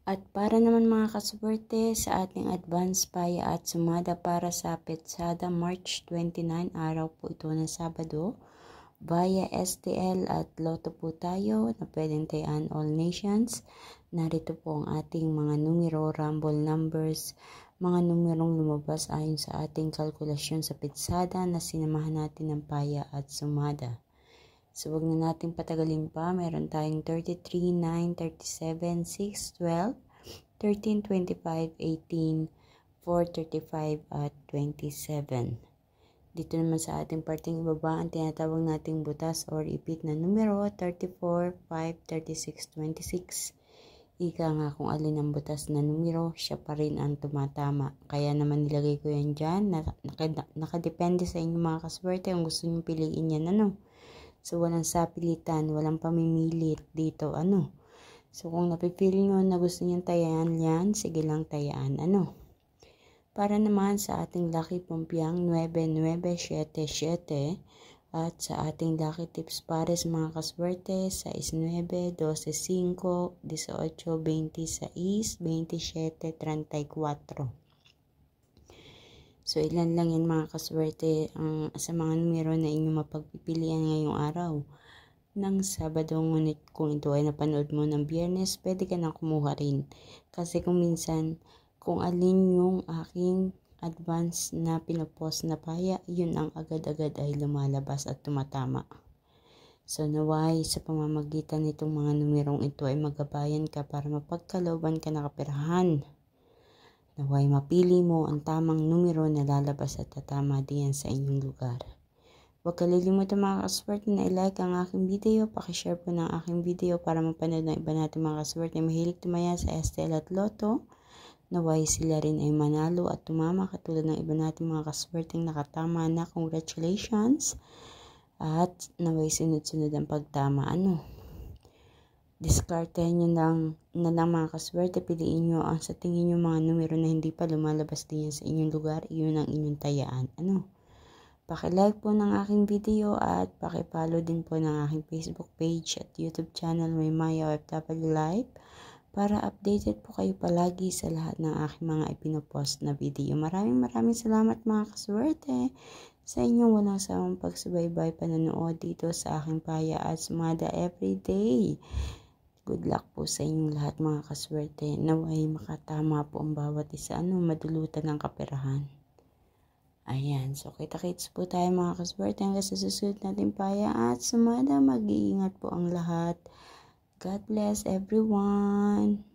At para naman mga kaswerte sa ating advance paya at sumada para sa Petsada March 29, araw po ito ng Sabado, via STL at Lotto po tayo na pwedeng tayaan all nations. Narito po ang ating mga numero, rumble numbers, mga numerong lumabas ayon sa ating kalkulasyon sa Petsada na sinamahan natin ng paya at sumada. So, wag na natin patagalin pa. Meron tayong 33, 9, 37, 6, 12, 13, 25, 18, 4, 35, at 27. Dito naman sa ating parting ibaba, ang tinatawag nating butas or ipit na numero, 34, 5, 36, 26. Ika nga kung alin ang butas na numero, siya pa rin ang tumatama. Kaya naman nilagay ko yan dyan. Nakadepende sa inyo mga kaswerte kung gusto nyo piliin yan, So, walang sapilitan, walang pamimilit dito, So, kung napipili nyo na gusto nyo tayaan yan, sige lang tayaan, Para naman sa ating lucky pumpiang 9977 at sa ating lucky tips pares mga kaswerte 69, 12, 5, 18, 26, 27, 34. So, ilan lang yan mga kaswerte sa mga numero na inyong mapagpipilian ngayong araw ng Sabado. Ngunit kung ito ay napanood mo ng Biyernes, pwede ka na kumuha rin. Kasi kung minsan, kung alin yung aking advance na pinopost na paya, yun ang agad-agad ay lumalabas at tumatama. So, naway sa pamamagitan nitong mga numerong ito ay magabayan ka para mapagkalooban ka na kaperahan. Naway mapili mo ang tamang numero na lalabas at tatama diyan sa inyong lugar. Huwag kalilimutan mga kaswerte na i-like ang aking video, pakishare po ng aking video para mapanood ng iba natin mga kaswerte na mahilig tumaya sa STL at Lotto. Naway sila rin ay manalo at tumama katulad ng iba natin mga kaswerte nakatama na. Congratulations! At naway sunod-sunod ang pagtama, Diskartehan nyo na lang mga kaswerte, piliin nyo ang sa tingin nyo mga numero na hindi pa lumalabas din sa inyong lugar, iyon ang inyong tayaan. Paki-like po ng aking video at paki-follow din po ng aking Facebook page at YouTube channel May Maya OFW Live para updated po kayo palagi sa lahat ng aking mga ipinopost na video. Maraming salamat mga kaswerte sa inyong walang sawang pagsubaybay panonood dito sa aking paya at sumada everyday. Good luck po sa inyong lahat mga kaswerte. Naway makatama po ang bawat isa, madulutan ng kaperahan. Ayan, so kita-kits po tayo mga kaswerte hanggang sa susunod natin paya at sumada. Mag-iingat po ang lahat. God bless everyone.